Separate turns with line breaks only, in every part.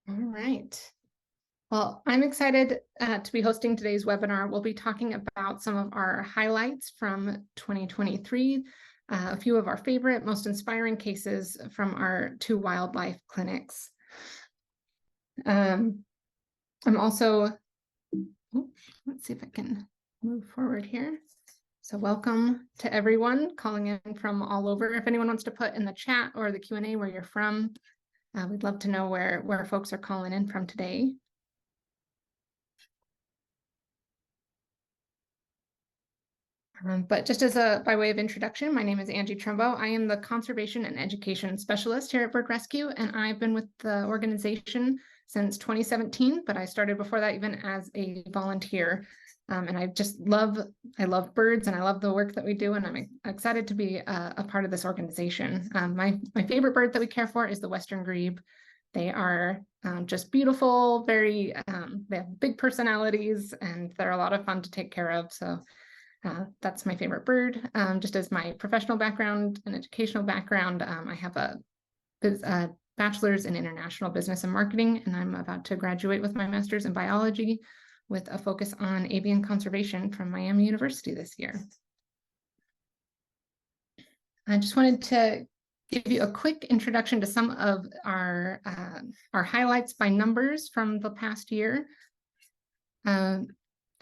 All right. Well, I'm excited to be hosting today's webinar. We'll be talking about some of our highlights from 2023, a few of our favorite, most inspiring cases from our 2 wildlife clinics. I'm also, let's see if I can move forward here. So welcome to everyone calling in from all over. If anyone wants to put in the chat or the Q&A where you're from, we'd love to know where folks are calling in from today. But just as by way of introduction, my name is Angie Trumbo. I am the Conservation and Education Specialist here at Bird Rescue, and I've been with the organization since 2017, but I started before that even as a volunteer. And I love birds and I love the work that we do, and I'm excited to be a part of this organization. My favorite bird that we care for is the Western grebe. They are just beautiful, they have big personalities, and they're a lot of fun to take care of. So that's my favorite bird. Just as my professional background and educational background, I have a bachelor's in international business and marketing, and I'm about to graduate with my master's in biology with a focus on avian conservation from Miami University this year. I just wanted to give you a quick introduction to some of our highlights by numbers from the past year. And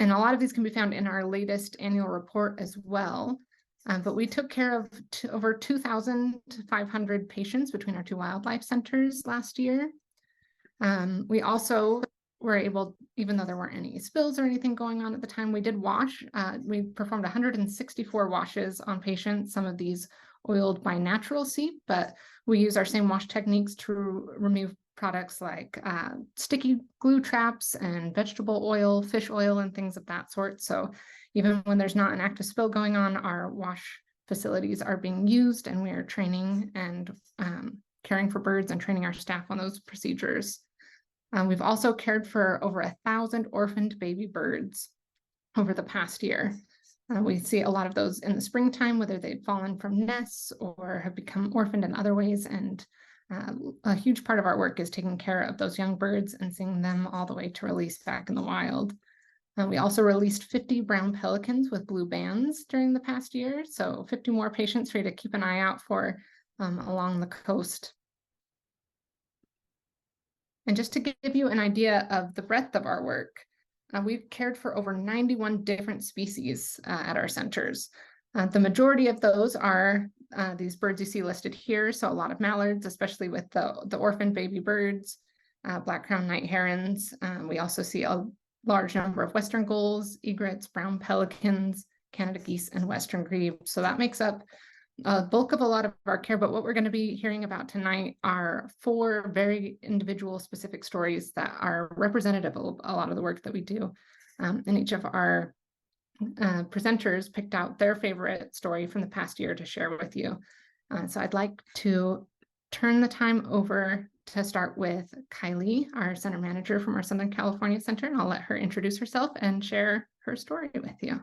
a lot of these can be found in our latest annual report as well. But we took care of over 2,500 patients between our 2 wildlife centers last year. We also were able, even though there weren't any spills or anything going on at the time, we did wash. We performed 164 washes on patients, some of these oiled by natural seep, but we use our same wash techniques to remove products like sticky glue traps and vegetable oil, fish oil, and things of that sort. So even when there's not an active spill going on, our wash facilities are being used, and we are training and caring for birds and training our staff on those procedures. We've also cared for over 1,000 orphaned baby birds over the past year. We see a lot of those in the springtime, whether they've fallen from nests or have become orphaned in other ways. And a huge part of our work is taking care of those young birds and seeing them all the way to release back in the wild. We also released 50 brown pelicans with blue bands during the past year. So 50 more patients for you to keep an eye out for along the coast. And just to give you an idea of the breadth of our work, we've cared for over 91 different species at our centers. The majority of those are these birds you see listed here. So a lot of mallards, especially with the orphaned baby birds, black-crowned night herons. We also see a large number of western gulls, egrets, brown pelicans, Canada geese, and western grebe. So that makes up a bulk of a lot of our care, but what we're going to be hearing about tonight are 4 very individual specific stories that are representative of a lot of the work that we do. And each of our presenters picked out their favorite story from the past year to share with you. So I'd like to turn the time over to start with Kylie, our center manager from our Southern California Center, and I'll let her introduce herself and share her story with you.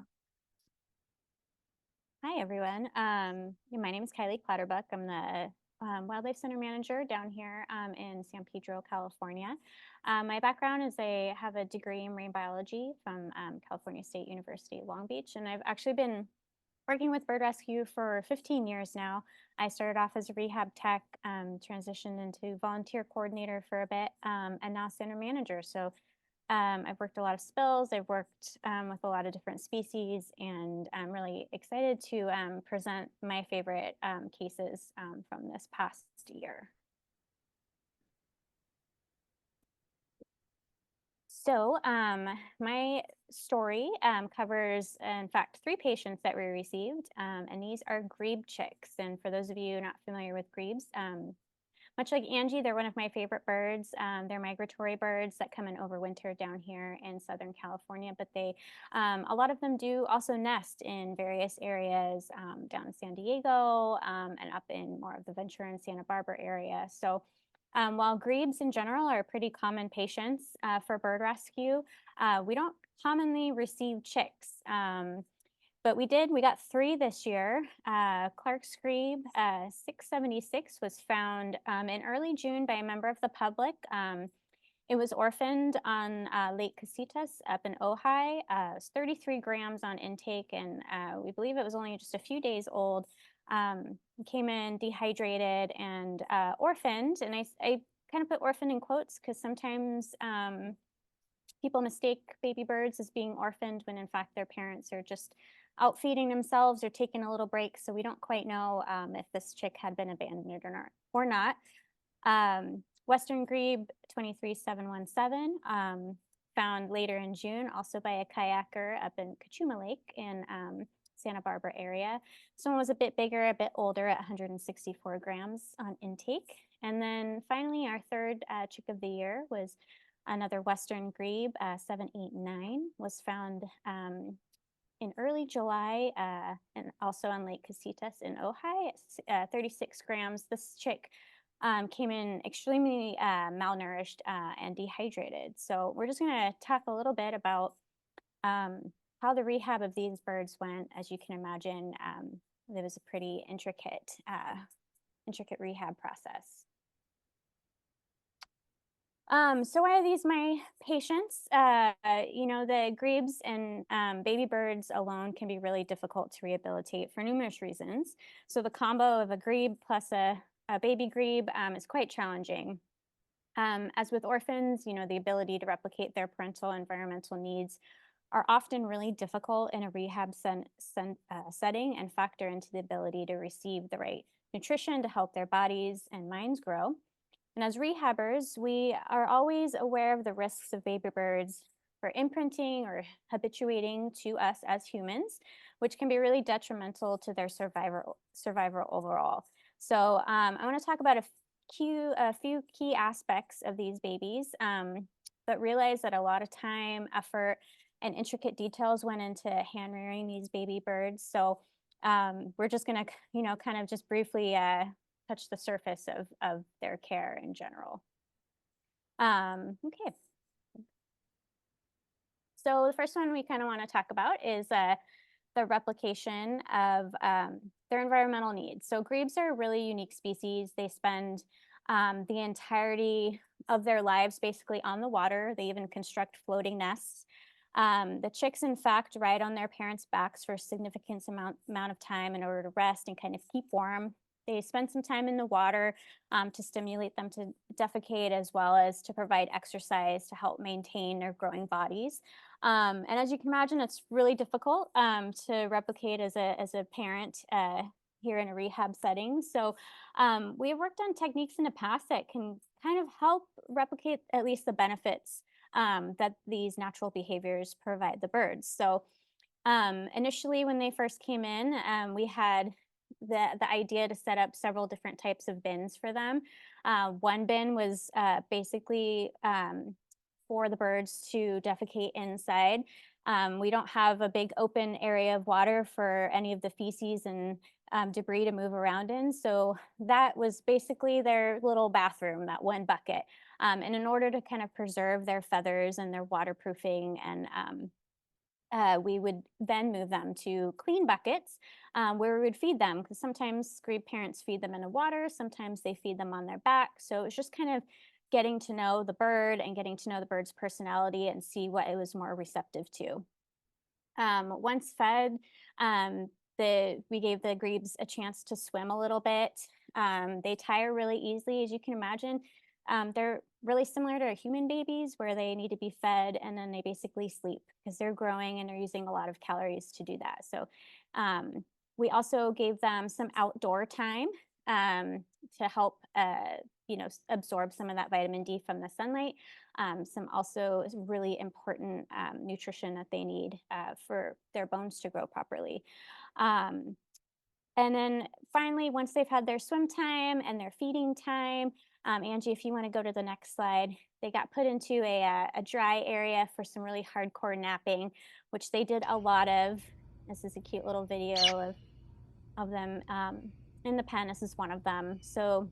Hi, everyone. My name is Kylie Clatterbuck. I'm the Wildlife Center Manager down here in San Pedro, California. My background is I have a degree in marine biology from California State University, Long Beach, and I've actually been working with bird rescue for 15 years now. I started off as a rehab tech, transitioned into volunteer coordinator for a bit, and now center manager. So I've worked a lot of spills. I've worked with a lot of different species, and I'm really excited to present my favorite cases from this past year. So my story covers, in fact, 3 patients that we received, and these are grebe chicks. And for those of you not familiar with grebes, much like Angie, they're one of my favorite birds. They're migratory birds that come and overwinter down here in Southern California, but a lot of them do also nest in various areas down in San Diego and up in more of the Ventura and Santa Barbara area. So while grebes in general are pretty common patients for bird rescue, we don't commonly receive chicks. But we got 3 this year. Clark's grebe 676 was found in early June by a member of the public. It was orphaned on Lake Casitas up in Ojai. It's 33 grams on intake, and we believe it was only just a few days old. Came in dehydrated and orphaned, and I kind of put orphaned in quotes because sometimes people mistake baby birds as being orphaned when in fact their parents are just out feeding themselves or taking a little break. So we don't quite know if this chick had been abandoned or not. Western grebe 23717, found later in June, also by a kayaker up in Kachuma Lake in Santa Barbara area. This one was a bit bigger, a bit older at 164 grams on intake. And then finally, our third chick of the year was another Western grebe, 789, was found in early July and also on Lake Casitas in Ojai at 36 grams. This chick came in extremely malnourished and dehydrated. So we're just going to talk a little bit about how the rehab of these birds went. As you can imagine, it was a pretty intricate rehab process. So why are these my patients? You know, the grebes and baby birds alone can be really difficult to rehabilitate for numerous reasons. So the combo of a grebe plus a baby grebe is quite challenging. As with orphans, you know, the ability to replicate their parental environmental needs are often really difficult in a rehab setting and factor into the ability to receive the right nutrition to help their bodies and minds grow. And as rehabbers, we are always aware of the risks of baby birds for imprinting or habituating to us as humans, which can be really detrimental to their survival overall. So I want to talk about a few key aspects of these babies, but realize that a lot of time, effort, and intricate details went into hand rearing these baby birds. So we're just going to, you know, kind of just briefly touch the surface of their care in general. Okay. So the first one we kind of want to talk about is the replication of their environmental needs. So grebes are a really unique species. They spend the entirety of their lives basically on the water. They even construct floating nests. The chicks, in fact, ride on their parents' backs for a significant amount of time in order to rest and kind of keep warm. They spend some time in the water to stimulate them to defecate, as well as to provide exercise to help maintain their growing bodies. And as you can imagine, it's really difficult to replicate as a parent here in a rehab setting. So we have worked on techniques in the past that can kind of help replicate at least the benefits that these natural behaviors provide the birds. So initially, when they first came in, we had the idea to set up several different types of bins for them. One bin was basically for the birds to defecate inside. We don't have a big open area of water for any of the feces and debris to move around in. So that was basically their little bathroom, that one bucket. And in order to kind of preserve their feathers and their waterproofing, and we would then move them to clean buckets where we would feed them, because sometimes grebe parents feed them in the water, sometimes they feed them on their back. So it's just kind of getting to know the bird and getting to know the bird's personality and see what it was more receptive to. Once fed, we gave the grebes a chance to swim a little bit. They tire really easily, as you can imagine. They're really similar to human babies, where they need to be fed and then they basically sleep because they're growing and they're using a lot of calories to do that. So we also gave them some outdoor time to help absorb some of that vitamin D from the sunlight. Some also really important nutrition that they need for their bones to grow properly. And then finally, once they've had their swim time and their feeding time, Angie, if you want to go to the next slide, they got put into a dry area for some really hardcore napping, which they did a lot of. This is a cute little video of them in the pen. This is one of them. So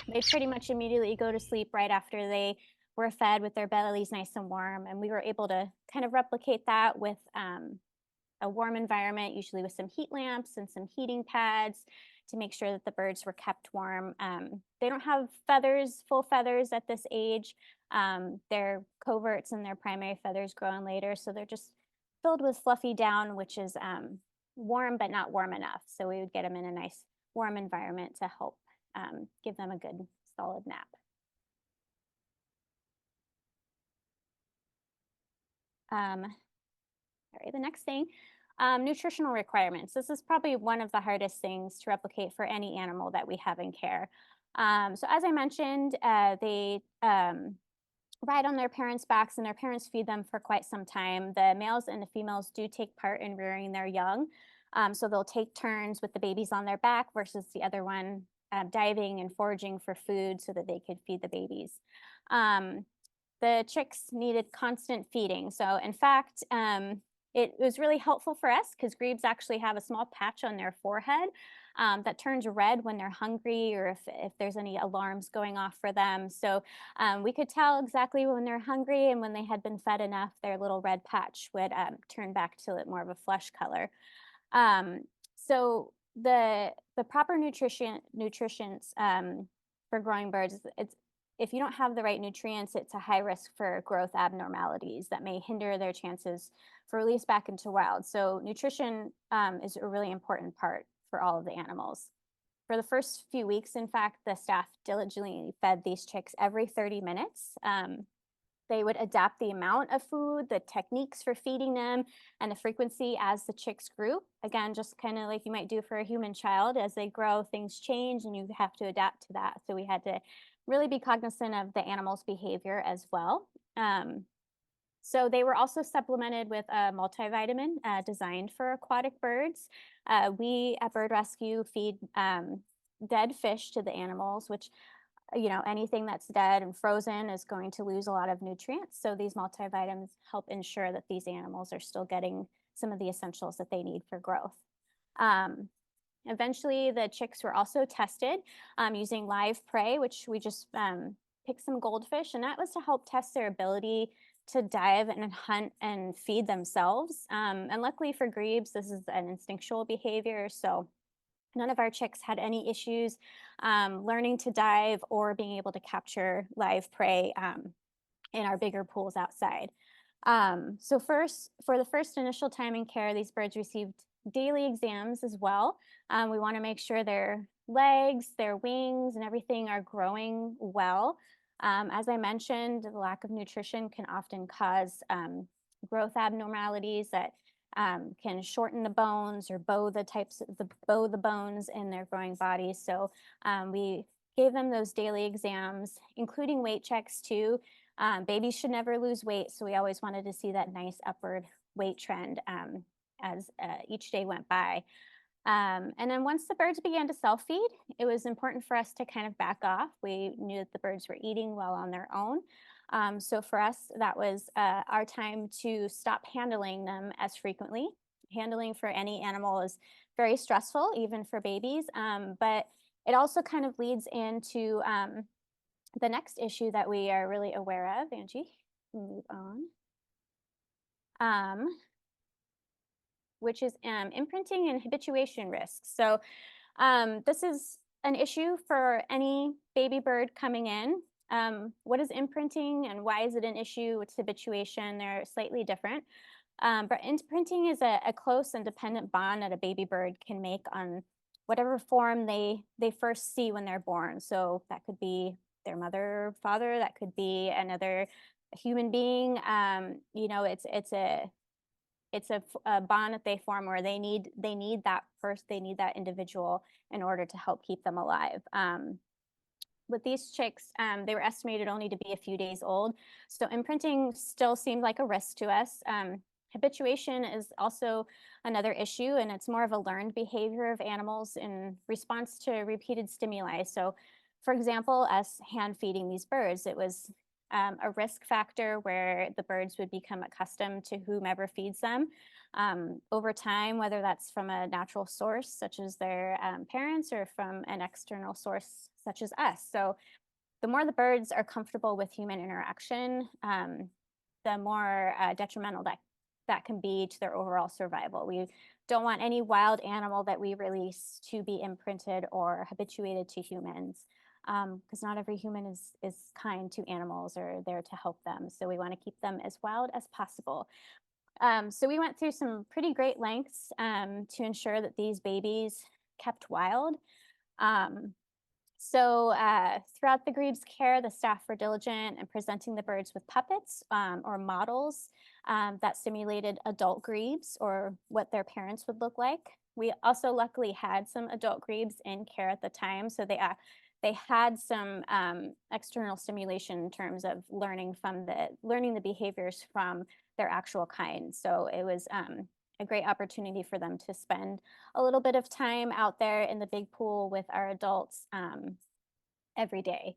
they pretty much immediately go to sleep right after they were fed with their bellies nice and warm. And we were able to kind of replicate that with a warm environment, usually with some heat lamps and some heating pads, to make sure that the birds were kept warm. They don't have feathers, full feathers at this age. Their coverts and their primary feathers grow in later, so they're just filled with fluffy down, which is warm but not warm enough. So we would get them in a nice warm environment to help give them a good solid nap. All right, the next thing, nutritional requirements. This is probably one of the hardest things to replicate for any animal that we have in care. So as I mentioned, they ride on their parents' backs and their parents feed them for quite some time. The males and the females do take part in rearing their young. So they'll take turns with the babies on their back versus the other one diving and foraging for food so that they could feed the babies. The chicks needed constant feeding. So in fact, it was really helpful for us because grebes actually have a small patch on their forehead that turns red when they're hungry or if there's any alarms going off for them. So we could tell exactly when they're hungry, and when they had been fed enough, their little red patch would turn back to more of a flesh color. So the proper nutrition for growing birds, if you don't have the right nutrients, it's a high risk for growth abnormalities that may hinder their chances for release back into wild. So nutrition is a really important part for all of the animals. For the first few weeks, in fact, the staff diligently fed these chicks every 30 minutes. They would adapt the amount of food, the techniques for feeding them, and the frequency as the chicks grew. Again, just kind of like you might do for a human child. As they grow, things change and you have to adapt to that. So we had to really be cognizant of the animal's behavior as well. So they were also supplemented with a multivitamin designed for aquatic birds. We at Bird Rescue feed dead fish to the animals, which, you know, anything that's dead and frozen is going to lose a lot of nutrients. So these multivitamins help ensure that these animals are still getting some of the essentials that they need for growth. Eventually, the chicks were also tested using live prey, which we just picked some goldfish, and that was to help test their ability to dive and hunt and feed themselves. And luckily for grebes, this is an instinctual behavior, so none of our chicks had any issues learning to dive or being able to capture live prey in our bigger pools outside. So for the first initial time in care, these birds received daily exams as well. We want to make sure their legs, their wings, and everything are growing well. As I mentioned, the lack of nutrition can often cause growth abnormalities that can shorten the bones or bow the bones in their growing bodies. So we gave them those daily exams, including weight checks too. Babies should never lose weight, so we always wanted to see that nice upward weight trend as each day went by. And then once the birds began to self-feed, it was important for us to kind of back off. We knew that the birds were eating well on their own. So for us, that was our time to stop handling them as frequently. Handling for any animal is very stressful, even for babies, but it also kind of leads into the next issue that we are really aware of. Angie, move on. Which is imprinting and habituation risks. So this is an issue for any baby bird coming in. What is imprinting and why is it an issue? What's habituation? They're slightly different. But imprinting is a close and dependent bond that a baby bird can make on whatever form they first see when they're born. So that could be their mother, father, that could be another human being. You know, it's a bond that they form where they need that individual in order to help keep them alive. With these chicks, they were estimated only to be a few days old, so imprinting still seemed like a risk to us. Habituation is also another issue, and it's more of a learned behavior of animals in response to repeated stimuli. So, for example, us hand feeding these birds, it was a risk factor where the birds would become accustomed to whomever feeds them over time, whether that's from a natural source such as their parents or from an external source such as us. So the more the birds are comfortable with human interaction, the more detrimental that can be to their overall survival. We don't want any wild animal that we release to be imprinted or habituated to humans, because not every human is kind to animals or there to help them. So we want to keep them as wild as possible. So we went through some pretty great lengths to ensure that these babies kept wild. Throughout the grebe's care, the staff were diligent in presenting the birds with puppets or models that simulated adult grebes or what their parents would look like. We also luckily had some adult grebes in care at the time, so they had some external stimulation in terms of learning the behaviors from their actual kind. So it was a great opportunity for them to spend a little bit of time out there in the big pool with our adults every day.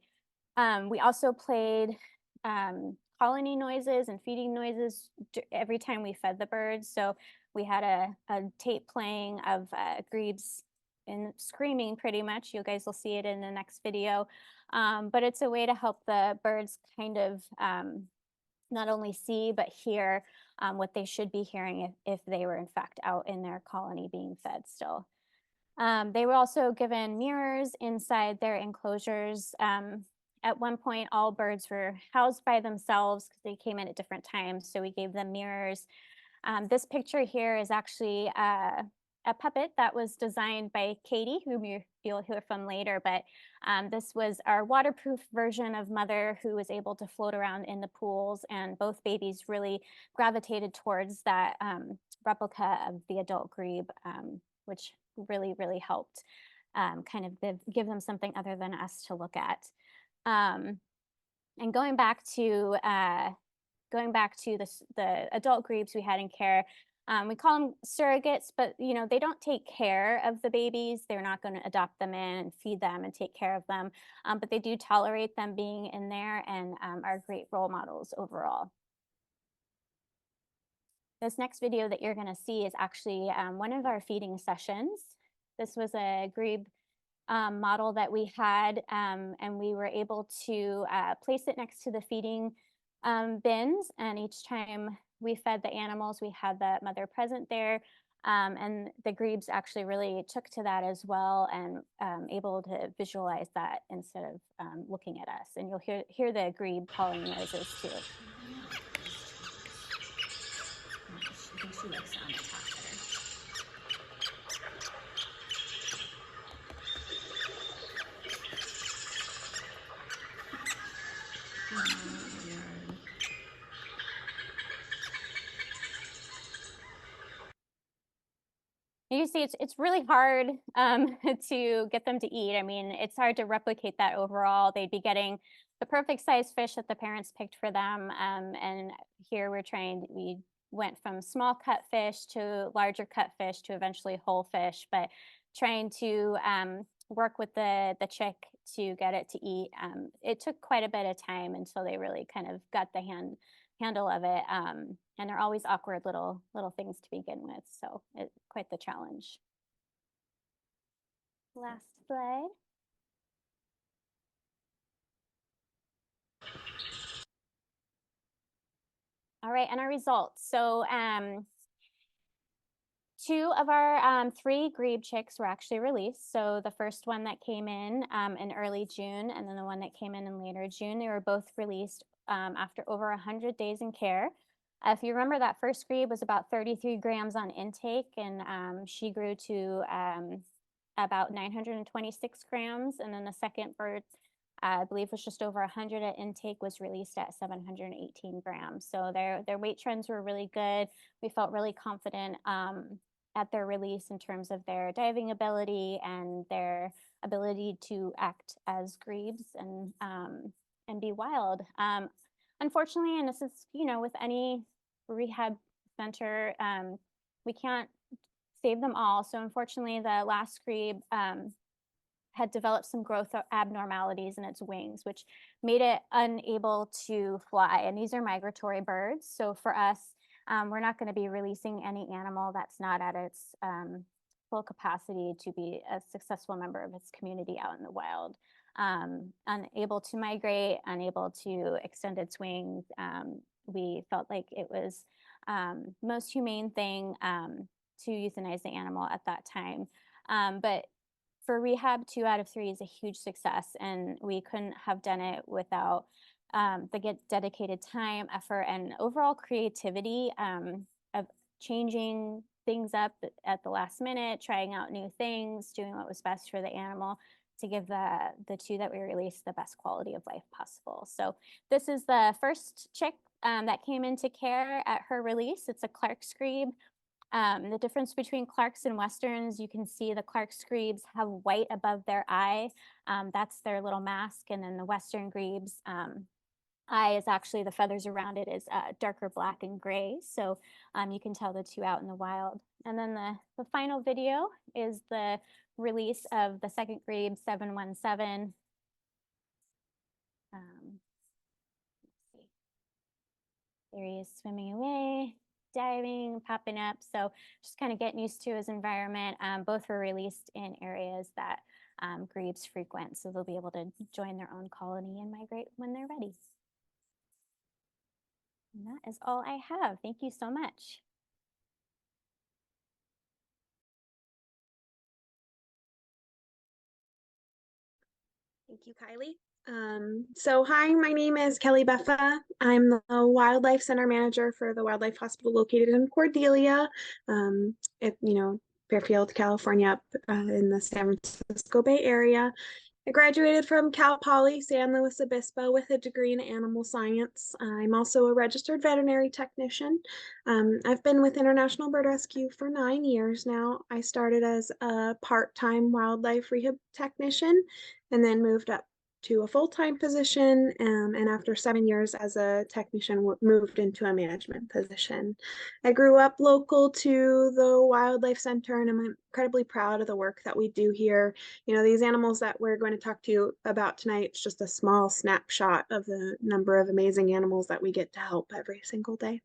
We also played colony noises and feeding noises every time we fed the birds. So we had a tape playing of grebes and screaming pretty much. You guys will see it in the next video. But it's a way to help the birds kind of not only see but hear what they should be hearing if they were in fact out in their colony being fed still. They were also given mirrors inside their enclosures. At one point, all birds were housed by themselves because they came in at different times, so we gave them mirrors. This picture here is actually a puppet that was designed by Kadi, whom you'll hear from later, but this was our waterproof version of Mother, who was able to float around in the pools, and both babies really gravitated towards that replica of the adult grebe, which really, really helped kind of give them something other than us to look at. And going back to the adult grebes we had in care, we call them surrogates, but they don't take care of the babies. They're not going to adopt them in and feed them and take care of them, but they do tolerate them being in there and are great role models overall. This next video that you're going to see is actually one of our feeding sessions. This was a grebe model that we had, and we were able to place it next to the feeding bins, and each time we fed the animals, we had the mother present there, and the grebes actually really took to that as well and able to visualize that instead of looking at us. And you'll hear the grebe calling noises too. I think she likes it on the top better. You see, it's really hard to get them to eat. I mean, it's hard to replicate that overall. They'd be getting the perfect size fish that the parents picked for them. And here we went from small cut fish to larger cut fish to eventually whole fish, but trying to work with the chick to get it to eat. It took quite a bit of time until they really kind of got the handle of it. And they're always awkward little things to begin with. So it's quite the challenge. Last slide. All right, and our results. So two of our 3 grebe chicks were actually released. So the first one that came in early June, and then the one that came in later June, they were both released after over 100 days in care. If you remember, that first grebe was about 33 grams on intake, and she grew to about 926 grams. And then the second bird, I believe, was just over 100 at intake, was released at 718 grams. So their weight trends were really good. We felt really confident at their release in terms of their diving ability and their ability to act as grebes and be wild. Unfortunately, and this is, with any rehab center, we can't save them all. So unfortunately, the last grebe had developed some growth abnormalities in its wings, which made it unable to fly. And these are migratory birds. So for us, we're not going to be releasing any animal that's not at its full capacity to be a successful member of its community out in the wild. Unable to migrate, unable to extend its wings. We felt like it was most humane thing to euthanize the animal at that time. But for rehab, 2 out of 3 is a huge success, and we couldn't have done it without the dedicated time, effort, and overall creativity of changing things up at the last minute, trying out new things, doing what was best for the animal to give the 2 that we released the best quality of life possible. So this is the first chick that came into care at her release. It's a Clark's grebe. The difference between Clarks and Westerns, you can see the Clark's grebes have white above their eye. That's their little mask. And then the Western grebes eye is actually, the feathers around it is darker black and gray. So you can tell the 2 out in the wild. And then the final video is the release of the second grebe, 717. Let's see. There he is swimming away, diving, popping up. So just kind of getting used to his environment. Both were released in areas that grebes frequent, so they'll be able to join their own colony and migrate when they're ready. And that is all I have. Thank you so much.
Thank you, Kylie. Hi, my name is Kelly Beffa. I'm the Wildlife Center Manager for the Wildlife Hospital located in Cordelia, Fairfield, California, up in the San Francisco Bay Area. I graduated from Cal Poly San Luis Obispo with a degree in animal science. I'm also a registered veterinary technician. I've been with International Bird Rescue for 9 years now. I started as a part-time wildlife rehab technician and then moved up to a full-time position, and after 7 years as a technician, moved into a management position. I grew up local to the Wildlife Center, and I'm incredibly proud of the work that we do here. You know, these animals that we're going to talk to you about tonight, it's just a small snapshot of the number of amazing animals that we get to help every single day.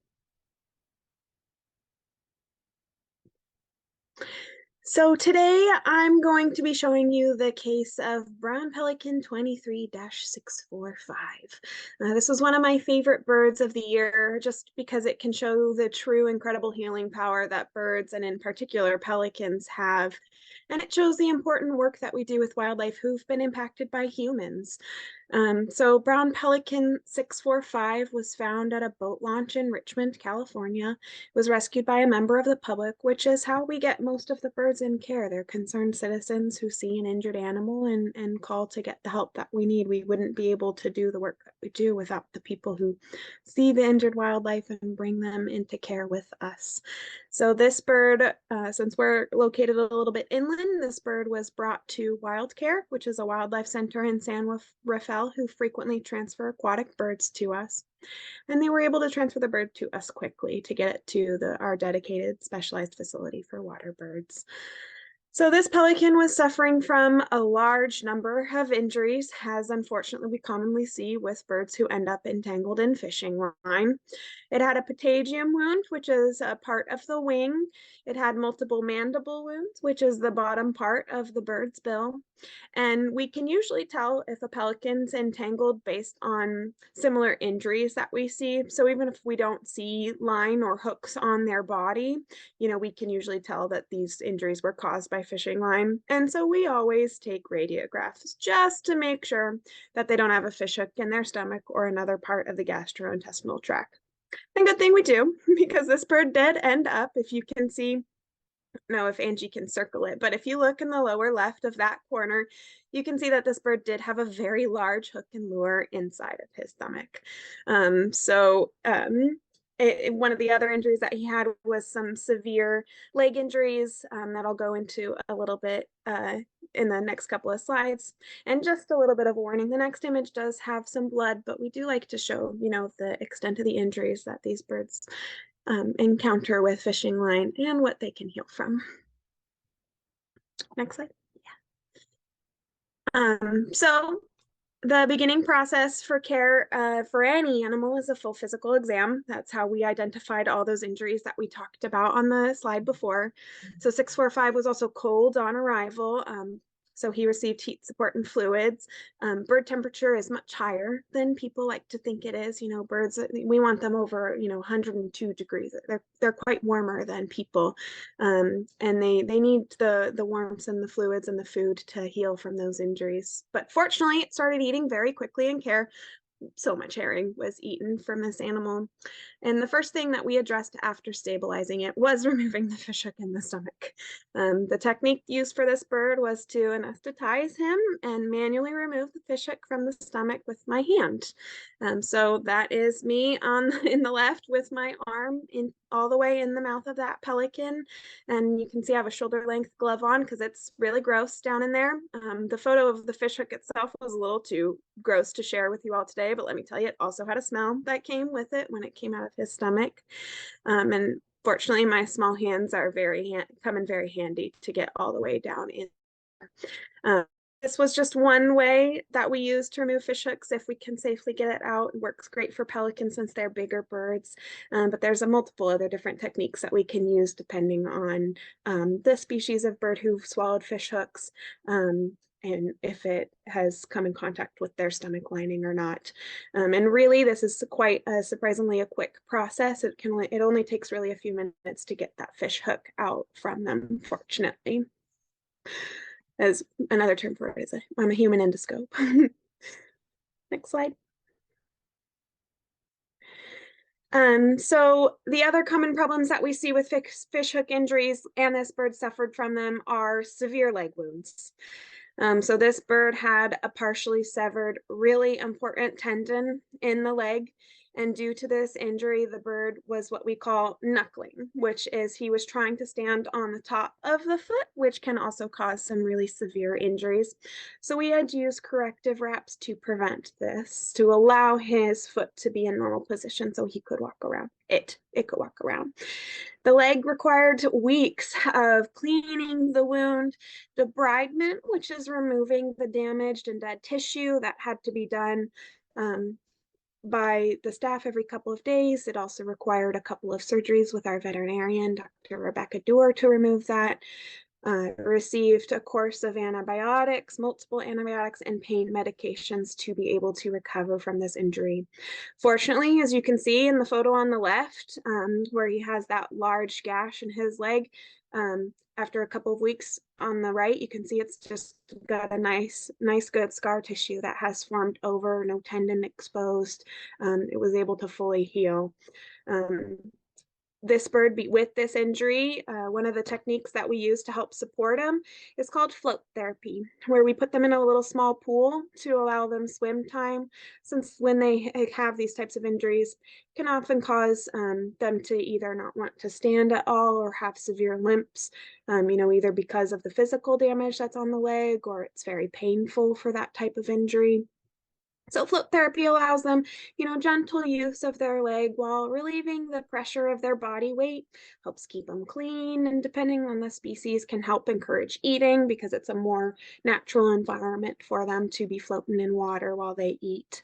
So today I'm going to be showing you the case of brown pelican 23-645. This was one of my favorite birds of the year, just because it can show the true incredible healing power that birds, and in particular pelicans, have. And it shows the important work that we do with wildlife who've been impacted by humans. So brown pelican 645 was found at a boat launch in Richmond, California. It was rescued by a member of the public, which is how we get most of the birds in care. They're concerned citizens who see an injured animal and call to get the help that we need. We wouldn't be able to do the work that we do without the people who see the injured wildlife and bring them into care with us. So this bird, since we're located a little bit inland, this bird was brought to Wild Care, which is a wildlife center in San Rafael, who frequently transfer aquatic birds to us. And they were able to transfer the bird to us quickly to get it to our dedicated specialized facility for water birds. So this pelican was suffering from a large number of injuries, as unfortunately we commonly see with birds who end up entangled in fishing line. It had a patagium wound, which is a part of the wing. It had multiple mandible wounds, which is the bottom part of the bird's bill. And we can usually tell if a pelican's entangled based on similar injuries that we see. So even if we don't see line or hooks on their body, we can usually tell that these injuries were caused by fishing line. And so we always take radiographs just to make sure that they don't have a fish hook in their stomach or another part of the gastrointestinal tract. And good thing we do, because this bird did end up, if you can see, know if Angie can circle it, but if you look in the lower left of that corner, you can see that this bird did have a very large hook and lure inside of his stomach. One of the other injuries that he had was some severe leg injuries that I'll go into a little bit in the next couple of slides. And just a little bit of a warning, the next image does have some blood, but we do like to show, the extent of the injuries that these birds encounter with fishing line and what they can heal from. Next slide. Yeah. So the beginning process for care for any animal is a full physical exam. That's how we identified all those injuries that we talked about on the slide before. So 645 was also cold on arrival. So he received heat support and fluids. Bird temperature is much higher than people like to think it is. You know, birds, we want them over, 102 degrees. They're quite warmer than people. And they need the warmth and the fluids and the food to heal from those injuries. But fortunately, it started eating very quickly in care. So much herring was eaten from this animal. And the first thing that we addressed after stabilizing it was removing the fishhook in the stomach. The technique used for this bird was to anesthetize him and manually remove the fishhook from the stomach with my hand. So that is me in the left with my arm in all the way in the mouth of that pelican. And you can see I have a shoulder length glove on because it's really gross down in there. The photo of the fishhook itself was a little too gross to share with you all today, but let me tell you, it also had a smell that came with it when it came out of his stomach. And fortunately, my small hands are come in very handy to get all the way down in there. This was just one way that we use to remove fishhooks if we can safely get it out. It works great for pelicans since they're bigger birds, but there's a multiple other different techniques that we can use depending on the species of bird who swallowed fishhooks and if it has come in contact with their stomach lining or not. And really, this is quite surprisingly a quick process. It only takes really a few minutes to get that fish hook out from them, fortunately. As another term for it is I'm a human endoscope. Next slide. So the other common problems that we see with fish hook injuries, and this bird suffered from them, are severe leg wounds. So this bird had a partially severed, really important tendon in the leg. And due to this injury, the bird was what we call knuckling, which is he was trying to stand on the top of the foot, which can also cause some really severe injuries. So we had to use corrective wraps to prevent this, to allow his foot to be in normal position so he could walk around. It could walk around. The leg required weeks of cleaning the wound, debridement, which is removing the damaged and dead tissue that had to be done by the staff every couple of days. It also required a couple of surgeries with our veterinarian, Dr. Rebecca Doer, to remove that. Received a course of antibiotics, multiple antibiotics, and pain medications to be able to recover from this injury. Fortunately, as you can see in the photo on the left, where he has that large gash in his leg, after a couple of weeks on the right, you can see it's just got a nice good scar tissue that has formed over, no tendon exposed. It was able to fully heal. This bird with this injury, one of the techniques that we use to help support them is called float therapy, where we put them in a little small pool to allow them swim time, since when they have these types of injuries, can often cause them to either not want to stand at all or have severe limps, either because of the physical damage that's on the leg or it's very painful for that type of injury. So float therapy allows them, gentle use of their leg while relieving the pressure of their body weight, helps keep them clean, and depending on the species can help encourage eating because it's a more natural environment for them to be floating in water while they eat.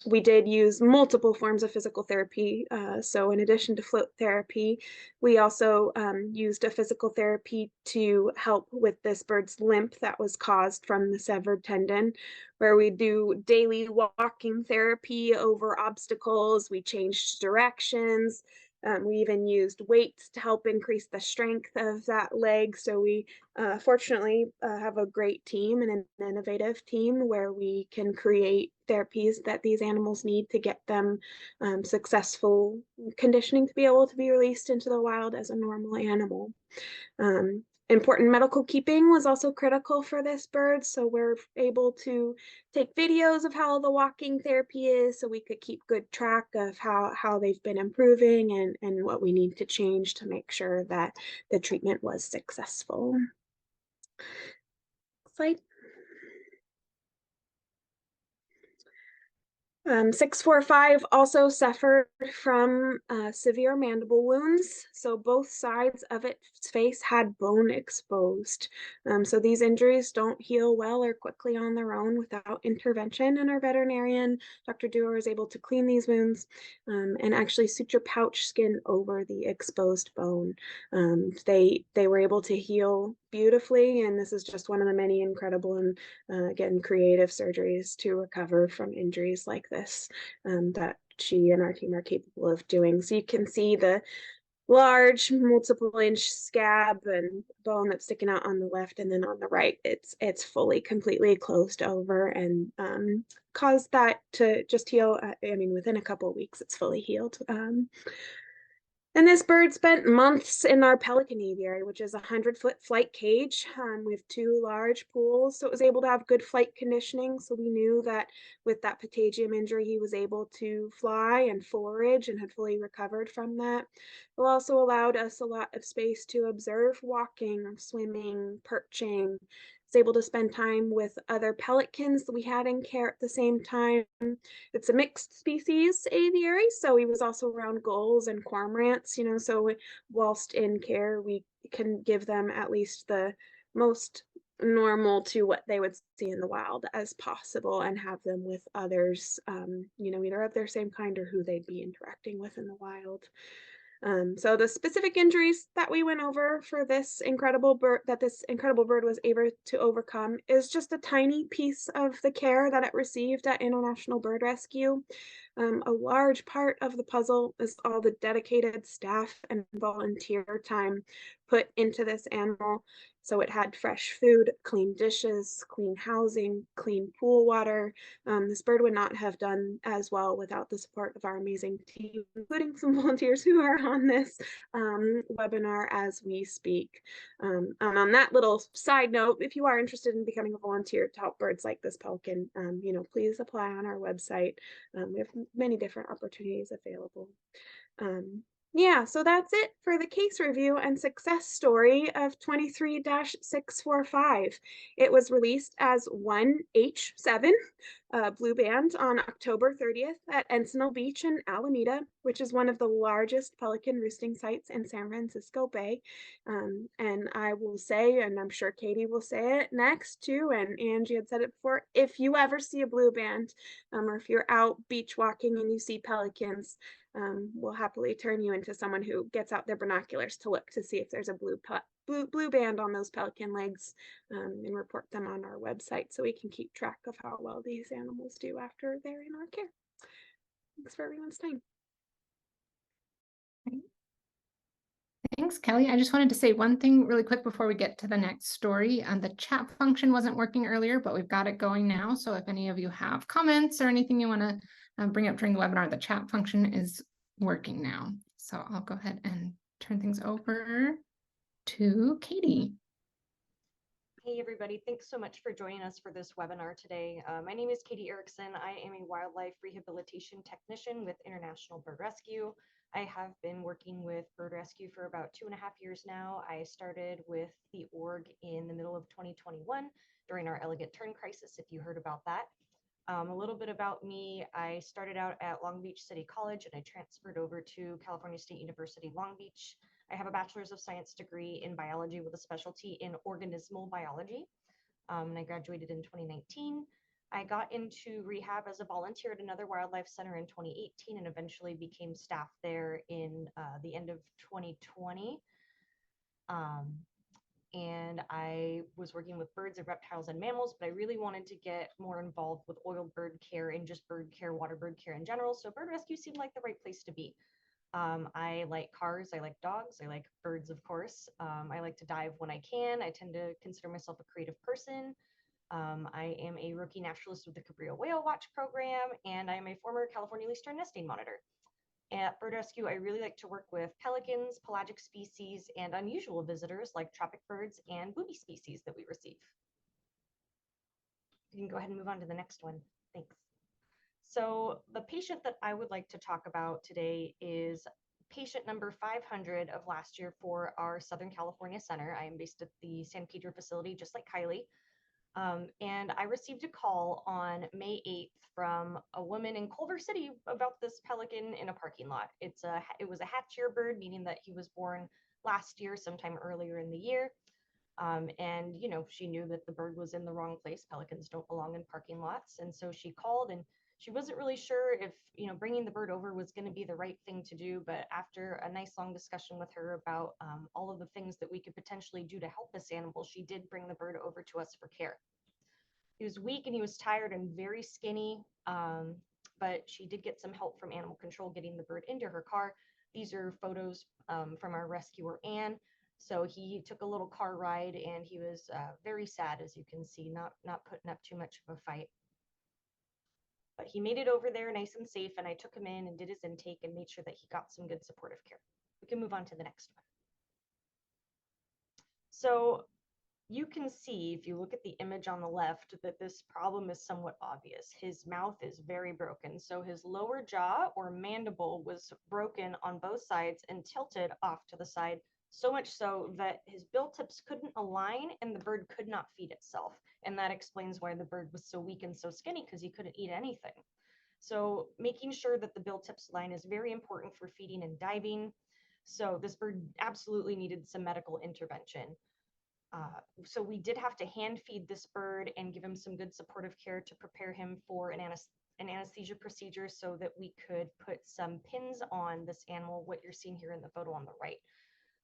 We did use multiple forms of physical therapy. So in addition to float therapy, we also used a physical therapy to help with this bird's limp that was caused from the severed tendon, where we do daily walking therapy over obstacles. We changed directions. We even used weights to help increase the strength of that leg. So we fortunately have a great team and an innovative team where we can create therapies that these animals need to get them successful conditioning to be able to be released into the wild as a normal animal. Important medical keeping was also critical for this bird, so we're able to take videos of how the walking therapy is so we could keep good track of how they've been improving and what we need to change to make sure that the treatment was successful. Slide. 645 also suffered from severe mandible wounds. So both sides of its face had bone exposed. So these injuries don't heal well or quickly on their own without intervention. And our veterinarian, Dr. Doer, is able to clean these wounds and actually suture pouch skin over the exposed bone. They were able to heal beautifully, and this is just one of the many incredible and again creative surgeries to recover from injuries like this that she and our team are capable of doing. So you can see the large multiple inch scab and bone that's sticking out on the left, and then on the right it's fully completely closed over and caused that to just heal. I mean, within a couple of weeks it's fully healed. And this bird spent months in our pelican aviary, which is a 100-foot flight cage with 2 large pools. So it was able to have good flight conditioning. So we knew that with that patagium injury, he was able to fly and forage and had fully recovered from that. It also allowed us a lot of space to observe walking, swimming, perching. Was able to spend time with other pelicans that we had in care at the same time. It's a mixed species aviary, so he was also around gulls and cormorants, so whilst in care, we can give them at least the most normal to what they would see in the wild as possible and have them with others, either of their same kind or who they'd be interacting with in the wild. So the specific injuries that we went over for this incredible bird was able to overcome is just a tiny piece of the care that it received at International Bird Rescue. A large part of the puzzle is all the dedicated staff and volunteer time put into this animal. So it had fresh food, clean dishes, clean housing, clean pool water. This bird would not have done as well without the support of our amazing team, including some volunteers who are on this webinar as we speak. And on that little side note, if you are interested in becoming a volunteer to help birds like this pelican, please apply on our website. We have many different opportunities available. Yeah, so that's it for the case review and success story of 23-645. It was released as 1H7 blue band on October 30th at Encinal Beach in Alameda, which is one of the largest pelican roosting sites in San Francisco Bay. And I will say, and I'm sure Katie will say it next too, and Angie had said it before, if you ever see a blue band, or if you're out beach walking and you see pelicans, we'll happily turn you into someone who gets out their binoculars to look to see if there's a blue band on those pelican legs, and report them on our website so we can keep track of how well these animals do after they're in our care. Thanks for everyone's time.
Thanks, Kelly. I just wanted to say one thing really quick before we get to the next story. The chat function wasn't working earlier, but we've got it going now. So if any of you have comments or anything you want to bring up during the webinar, the chat function is working now. So I'll go ahead and turn things over to Katie.
Hey everybody, thanks so much for joining us for this webinar today. My name is Katie Erickson. I am a wildlife rehabilitation technician with International Bird Rescue. I have been working with bird rescue for about 2.5 years now. I started with the org in the middle of 2021 during our elegant tern crisis, if you heard about that. A little bit about me, I started out at Long Beach City College and I transferred over to California State University, Long Beach. I have a bachelor's of science degree in biology with a specialty in organismal biology. And I graduated in 2019. I got into rehab as a volunteer at another wildlife center in 2018 and eventually became staff there in the end of 2020. And I was working with birds and reptiles and mammals, but I really wanted to get more involved with oiled bird care and just bird care, water bird care in general. So bird rescue seemed like the right place to be. I like cars, I like dogs, I like birds, of course. I like to dive when I can. I tend to consider myself a creative person. I am a rookie naturalist with the Cabrillo Whale Watch program, and I am a former California least-tern nesting monitor. At Bird Rescue, I really like to work with pelicans, pelagic species, and unusual visitors like tropic birds and booby species that we receive. You can go ahead and move on to the next one. Thanks. So the patient that I would like to talk about today is patient number 500 of last year for our Southern California Center. I am based at the San Pedro facility, just like Kylie. And I received a call on May 8th from a woman in Culver City about this pelican in a parking lot. It was a hatch-year bird, meaning that he was born last year, sometime earlier in the year. And, she knew that the bird was in the wrong place. Pelicans don't belong in parking lots. And so she called and She wasn't really sure if, bringing the bird over was going to be the right thing to do, but after a nice long discussion with her about all of the things that we could potentially do to help this animal, she did bring the bird over to us for care. He was weak and he was tired and very skinny, but she did get some help from animal control getting the bird into her car. These are photos from our rescuer, Anne. So he took a little car ride and he was very sad, as you can see, not putting up too much of a fight. But he made it over there nice and safe, and I took him in and did his intake and made sure that he got some good supportive care. We can move on to the next one. So you can see, if you look at the image on the left, that this problem is somewhat obvious. His mouth is very broken. So his lower jaw or mandible was broken on both sides and tilted off to the side, so much so that his bill tips couldn't align and the bird could not feed itself. And that explains why the bird was so weak and so skinny, because he couldn't eat anything. So making sure that the bill tips line is very important for feeding and diving. So this bird absolutely needed some medical intervention. So we did have to hand feed this bird and give him some good supportive care to prepare him for an anesthesia procedure so that we could put some pins on this animal, what you're seeing here in the photo on the right.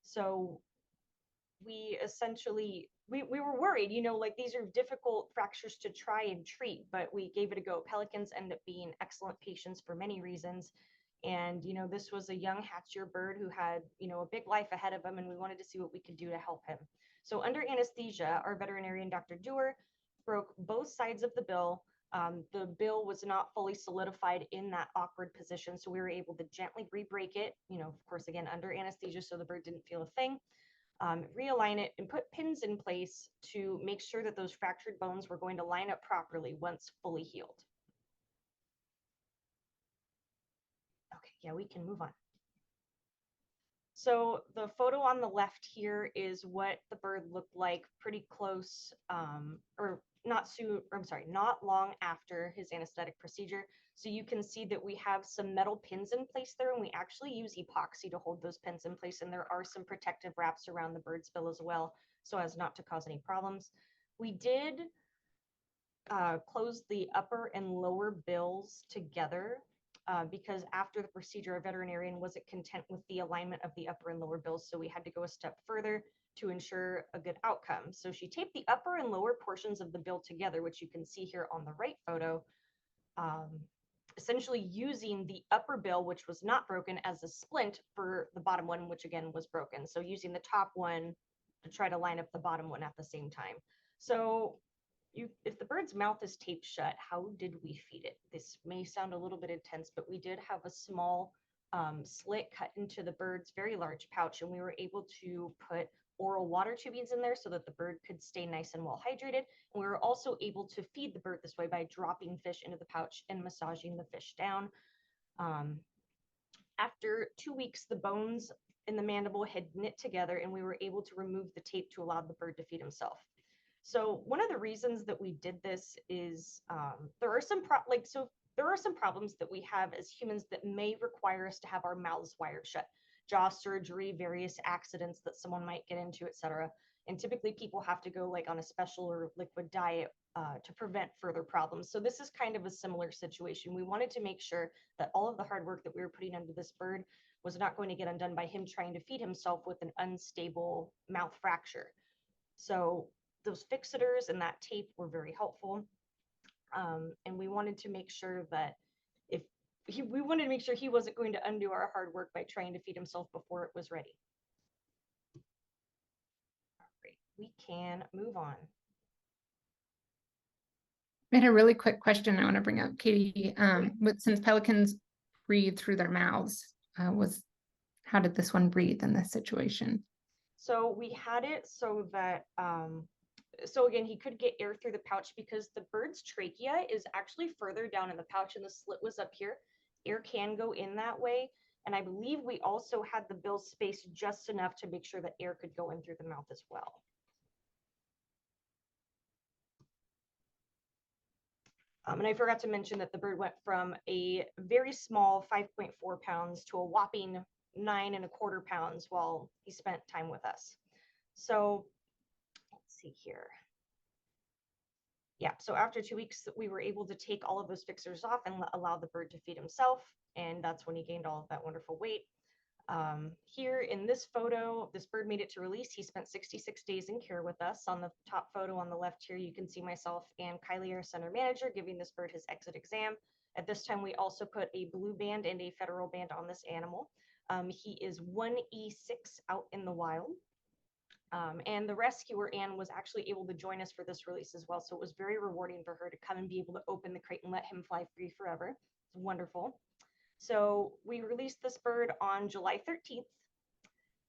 So we essentially, we were worried, like these are difficult fractures to try and treat, but we gave it a go. Pelicans end up being excellent patients for many reasons. And, this was a young hatchier bird who had, a big life ahead of him, and we wanted to see what we could do to help him. So under anesthesia, our veterinarian, Dr. Dewar, broke both sides of the bill. The bill was not fully solidified in that awkward position, so we were able to gently re-break it, of course, again, under anesthesia, so the bird didn't feel a thing. Realign it and put pins in place to make sure that those fractured bones were going to line up properly once fully healed. Okay, yeah, we can move on. So the photo on the left here is what the bird looked like pretty close, not long after his anesthetic procedure. So you can see that we have some metal pins in place there, and we actually use epoxy to hold those pins in place. And there are some protective wraps around the bird's bill as well, so as not to cause any problems. We did close the upper and lower bills together because after the procedure, our veterinarian wasn't content with the alignment of the upper and lower bills, so we had to go a step further to ensure a good outcome. So she taped the upper and lower portions of the bill together, which you can see here on the right photo, essentially using the upper bill, which was not broken, as a splint for the bottom one, which again was broken. So using the top one to try to line up the bottom one at the same time. So if the bird's mouth is taped shut, how did we feed it? This may sound a little bit intense, but we did have a small slit cut into the bird's very large pouch, and we were able to put oral water tubings in there so that the bird could stay nice and well hydrated. And we were also able to feed the bird this way by dropping fish into the pouch and massaging the fish down. After 2 weeks, the bones in the mandible had knit together, and we were able to remove the tape to allow the bird to feed himself. So one of the reasons that we did this is there are some problems that we have as humans that may require us to have our mouths wired shut. Jaw surgery, various accidents that someone might get into, etc. And typically people have to go like on a special or liquid diet to prevent further problems. So this is kind of a similar situation. We wanted to make sure that all of the hard work that we were putting into this bird was not going to get undone by him trying to feed himself with an unstable mouth fracture. So those fixators and that tape were very helpful. And we wanted to make sure that we wanted to make sure he wasn't going to undo our hard work by trying to feed himself before it was ready. All right, we can move on.
I had a really quick question I want to bring up, Katie. Since pelicans breathe through their mouths, how did this one breathe in this situation?
So we had it so that, so again, he could get air through the pouch because the bird's trachea is actually further down in the pouch and the slit was up here. Air can go in that way. And I believe we also had the bill spaced just enough to make sure that air could go in through the mouth as well. And I forgot to mention that the bird went from a very small 5.4 pounds to a whopping 9.25 pounds while he spent time with us. So let's see here. Yeah, so after 2 weeks, we were able to take all of those fixers off and allow the bird to feed himself. And that's when he gained all of that wonderful weight. Here in this photo, this bird made it to release. He spent 66 days in care with us. On the top photo on the left here, you can see myself and Kylie, our center manager, giving this bird his exit exam. At this time, we also put a blue band and a federal band on this animal. He is 1E6 out in the wild. And the rescuer, Anne, was actually able to join us for this release as well. So it was very rewarding for her to come and be able to open the crate and let him fly free forever. It's wonderful. So we released this bird on July 13th,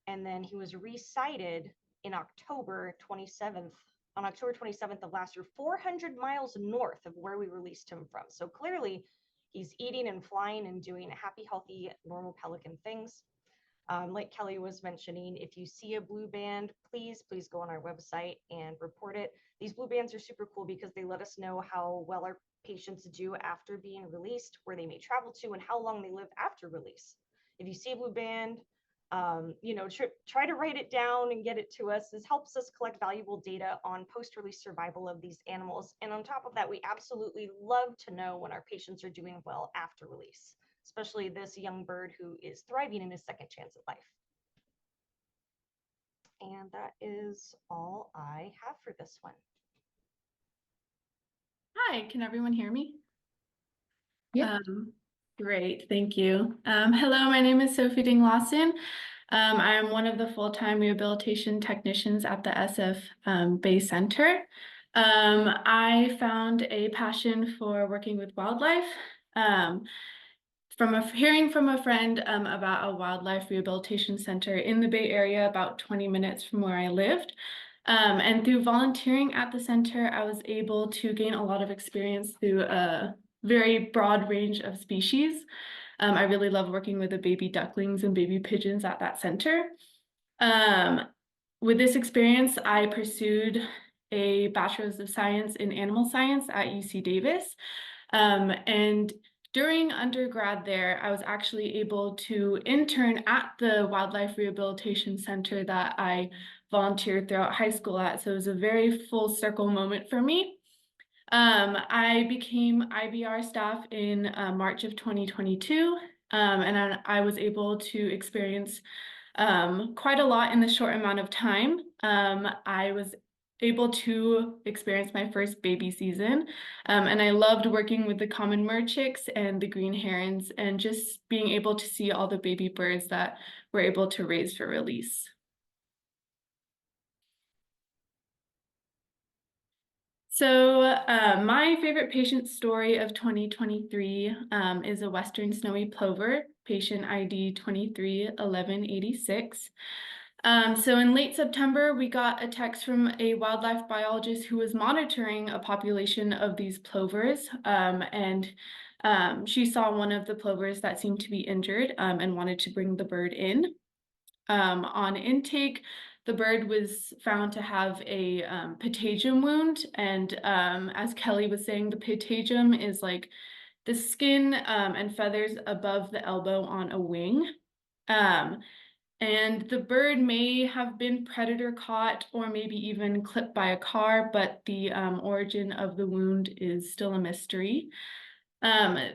and then he was resighted in October 27th, on October 27th of last year, 400 miles north of where we released him from. So clearly he's eating and flying and doing happy, healthy, normal pelican things. Like Kelly was mentioning, if you see a blue band, please go on our website and report it. These blue bands are super cool because they let us know how well our patients do after being released, where they may travel to, and how long they live after release. If you see a blue band, try to write it down and get it to us. This helps us collect valuable data on post-release survival of these animals. And on top of that, we absolutely love to know when our patients are doing well after release, especially this young bird who is thriving in his second chance at life. And that is all I have for this one.
Hi, can everyone hear me?
Yeah.
Great, thank you. Hello, my name is Sofie Dinglasan. I am one of the full-time rehabilitation technicians at the SF Bay Center. I found a passion for working with wildlife from hearing from a friend about a wildlife rehabilitation center in the Bay Area, about 20 minutes from where I lived. And through volunteering at the center, I was able to gain a lot of experience through a very broad range of species. I really love working with the baby ducklings and baby pigeons at that center. With this experience, I pursued a Bachelor's of Science in Animal Science at UC Davis. And during undergrad there, I was actually able to intern at the Wildlife Rehabilitation Center that I volunteered throughout high school at. So it was a very full circle moment for me. I became IBR staff in March of 2022, and I was able to experience quite a lot in the short amount of time. I was able to experience my first baby season, and I loved working with the common merchicks and the green herons and just being able to see all the baby birds that we're able to raise for release. So my favorite patient story of 2023 is a Western snowy plover, patient ID 231186. So in late September, we got a text from a wildlife biologist who was monitoring a population of these plovers, and she saw one of the plovers that seemed to be injured and wanted to bring the bird in. On intake, the bird was found to have a patagium wound, and as Kelly was saying, the patagium is like the skin and feathers above the elbow on a wing. And the bird may have been predator caught or maybe even clipped by a car, but the origin of the wound is still a mystery.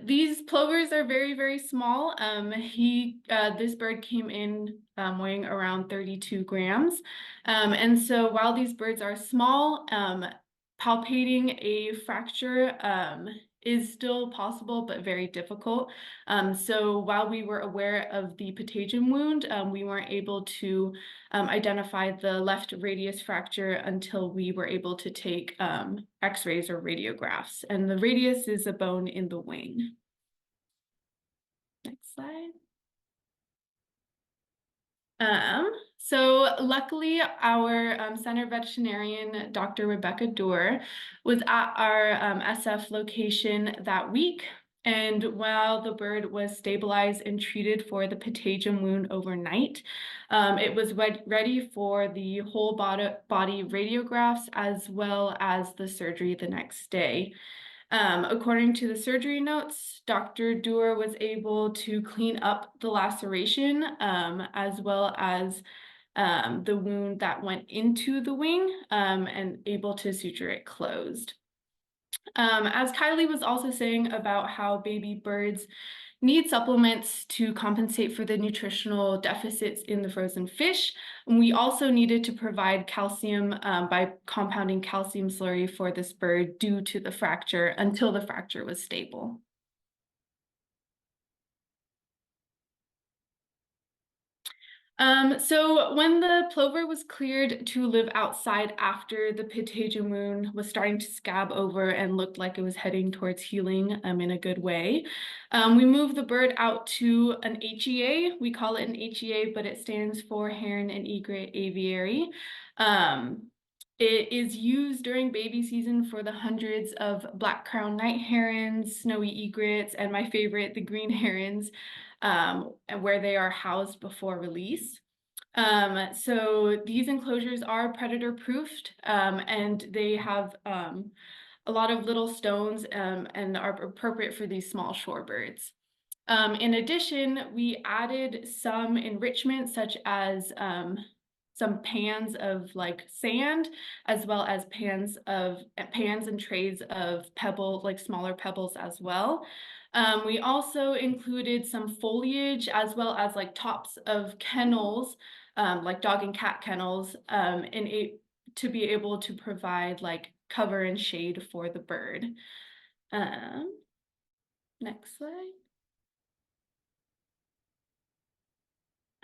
These plovers are very, very small. This bird came in weighing around 32 grams. And so while these birds are small, palpating a fracture is still possible, but very difficult. So while we were aware of the patagium wound, we weren't able to identify the left radius fracture until we were able to take x-rays or radiographs. And the radius is a bone in the wing. Next slide. So luckily our center veterinarian, Dr. Rebecca Doerr, was at our SF location that week. And while the bird was stabilized and treated for the patagium wound overnight, it was ready for the whole body radiographs as well as the surgery the next day. According to the surgery notes, Dr. Doerr was able to clean up the laceration as well as the wound that went into the wing and able to suture it closed. As Kylie was also saying about how baby birds need supplements to compensate for the nutritional deficits in the frozen fish, we also needed to provide calcium by compounding calcium slurry for this bird due to the fracture until the fracture was stable. So when the plover was cleared to live outside after the patagium wound was starting to scab over and looked like it was heading towards healing in a good way, we moved the bird out to an HEA. We call it an HEA, but it stands for Heron and Egret Aviary. It is used during baby season for the hundreds of black crowned night herons, snowy egrets, and my favorite, the green herons, where they are housed before release. So these enclosures are predator proofed, and they have a lot of little stones and are appropriate for these small shorebirds. In addition, we added some enrichment such as some pans of like sand, as well as pans and trays of pebbles, like smaller pebbles as well. We also included some foliage as well as like tops of kennels, like dog and cat kennels, to be able to provide like cover and shade for the bird. Next slide.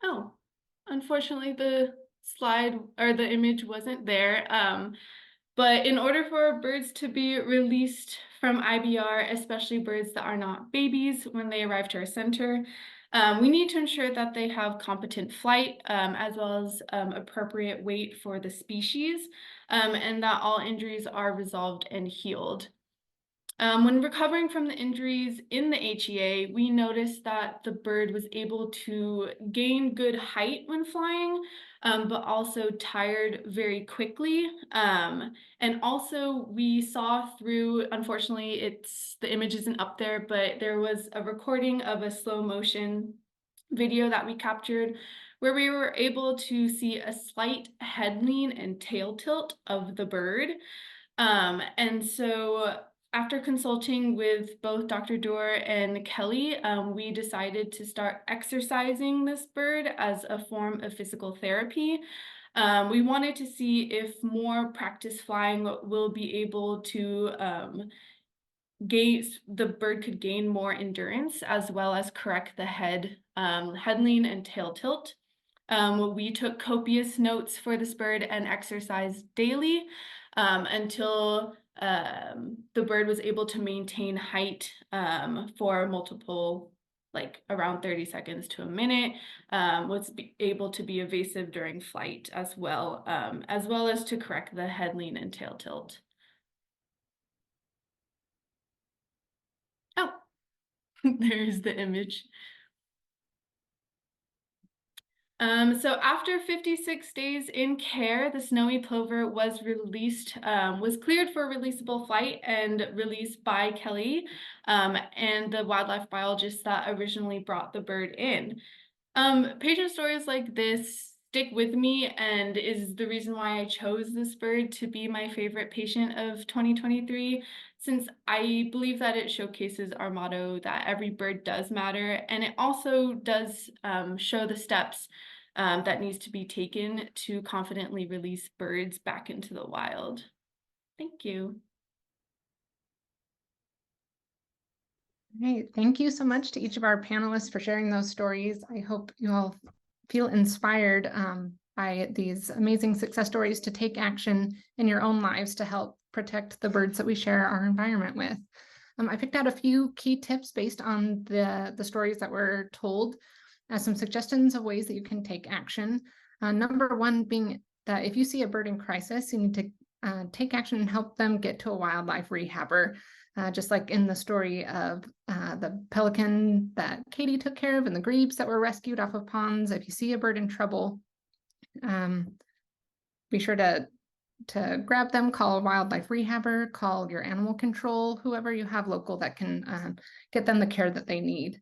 Oh, unfortunately the slide or the image wasn't there. But in order for birds to be released from IBR, especially birds that are not babies when they arrive to our center, we need to ensure that they have competent flight as well as appropriate weight for the species, and that all injuries are resolved and healed. When recovering from the injuries in the HEA, we noticed that the bird was able to gain good height when flying, but also tired very quickly. And also we saw through, unfortunately, the image isn't up there, but there was a recording of a slow motion video that we captured where we were able to see a slight head lean and tail tilt of the bird. And so after consulting with both Dr. Dorr and Kelly, we decided to start exercising this bird as a form of physical therapy. We wanted to see if more practice flying will be able to the bird could gain more endurance as well as correct the head lean and tail tilt. We took copious notes for this bird and exercised daily until the bird was able to maintain height for multiple, like around 30 seconds to a minute, was able to be evasive during flight as well as to correct the head lean and tail tilt. Oh, there's the image. So after 56 days in care, the snowy plover was released, was cleared for releasable flight and released by Kelly and the wildlife biologist that originally brought the bird in. Patient stories like this stick with me and is the reason why I chose this bird to be my favorite patient of 2023, since I believe that it showcases our motto that every bird does matter, and it also does show the steps that needs to be taken to confidently release birds back into the wild. Thank you.
Great. Thank you so much to each of our panelists for sharing those stories. I hope you all feel inspired by these amazing success stories to take action in your own lives to help protect the birds that we share our environment with. I picked out a few key tips based on the stories that were told as some suggestions of ways that you can take action. Number one being that if you see a bird in crisis, you need to take action and help them get to a wildlife rehabber. Just like in the story of the pelican that Kadi took care of and the grebes that were rescued off of ponds. If you see a bird in trouble, be sure to grab them, call a wildlife rehabber, call your animal control, whoever you have local that can get them the care that they need.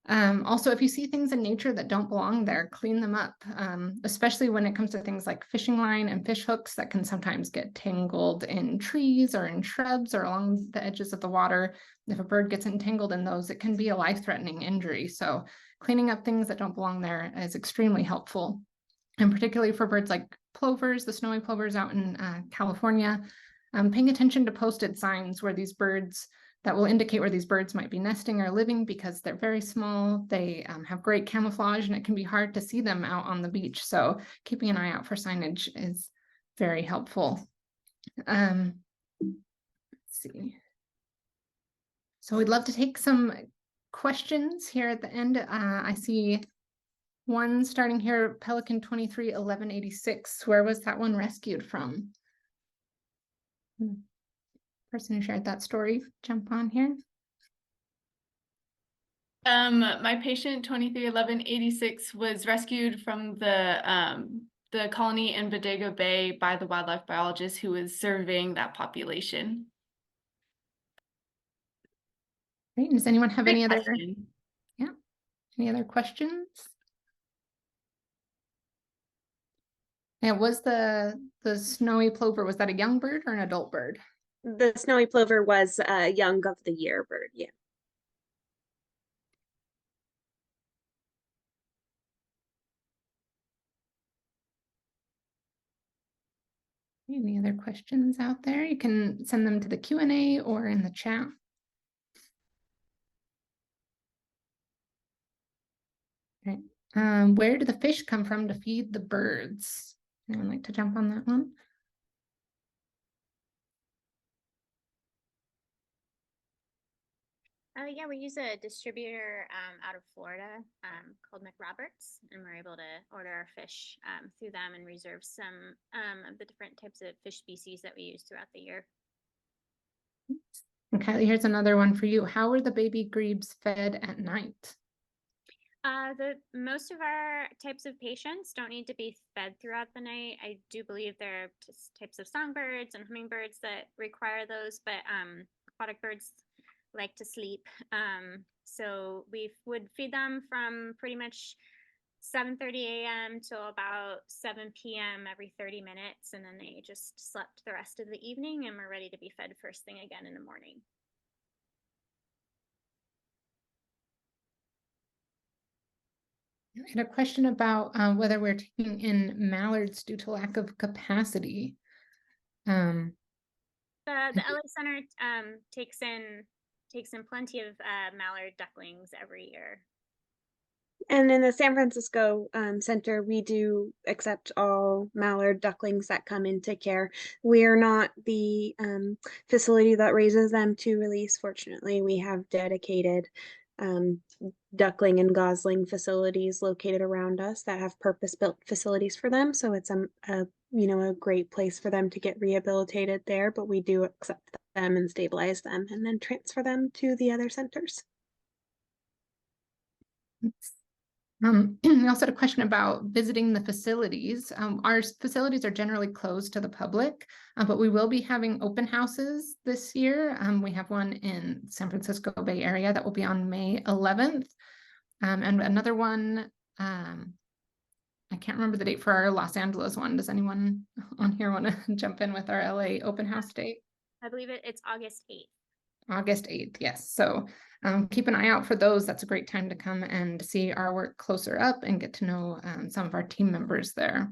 Also, if you see things in nature that don't belong there, clean them up, especially when it comes to things like fishing line and fish hooks that can sometimes get tangled in trees or in shrubs or along the edges of the water. If a bird gets entangled in those, it can be a life-threatening injury. So cleaning up things that don't belong there is extremely helpful. And particularly for birds like plovers, the snowy plovers out in California, paying attention to posted signs where these birds that will indicate where these birds might be nesting or living, because they're very small. They have great camouflage and it can be hard to see them out on the beach. So keeping an eye out for signage is very helpful. Let's see. So we'd love to take some questions here at the end. I see one starting here, Pelican 231186. Where was that one rescued from? Person who shared that story, jump on here.
My patient 231186 was rescued from the colony in Bodega Bay by the wildlife biologist who was surveying that population.
Great. Does anyone have any other?
Question.
Yeah. Any other questions? And was the snowy plover, was that a young bird or an adult bird?
The snowy plover was a young of the year bird, yeah.
Any other questions out there? You can send them to the Q&A or in the chat. Okay. Where do the fish come from to feed the birds? Anyone like to jump on that one?
Yeah, we use a distributor out of Florida called McRoberts, and we're able to order our fish through them and reserve some of the different types of fish species that we use throughout the year.
And Kylie, here's another one for you. How are the baby grebes fed at night?
Most of our types of patients don't need to be fed throughout the night. I do believe there are types of songbirds and hummingbirds that require those, but aquatic birds like to sleep. So we would feed them from pretty much 7:30 a.m. till about 7 p.m. every 30 minutes, and then they just slept the rest of the evening and were ready to be fed first thing again in the morning.
I had a question about whether we're taking in mallards due to lack of capacity.
The LA Center takes in plenty of mallard ducklings every year.
And in the San Francisco Center, we do accept all mallard ducklings that come into care. We are not the facility that raises them to release. Fortunately, we have dedicated duckling and gosling facilities located around us that have purpose-built facilities for them. So it's a great place for them to get rehabilitated there, but we do accept them and stabilize them and then transfer them to the other centers.
We also had a question about visiting the facilities. Our facilities are generally closed to the public, but we will be having open houses this year. We have one in San Francisco Bay Area that will be on May 11th. And another one, I can't remember the date for our Los Angeles one. Does anyone on here want to jump in with our LA open house date?
I believe it's August 8th.
August 8th, yes. So keep an eye out for those. That's a great time to come and see our work closer up and get to know some of our team members there.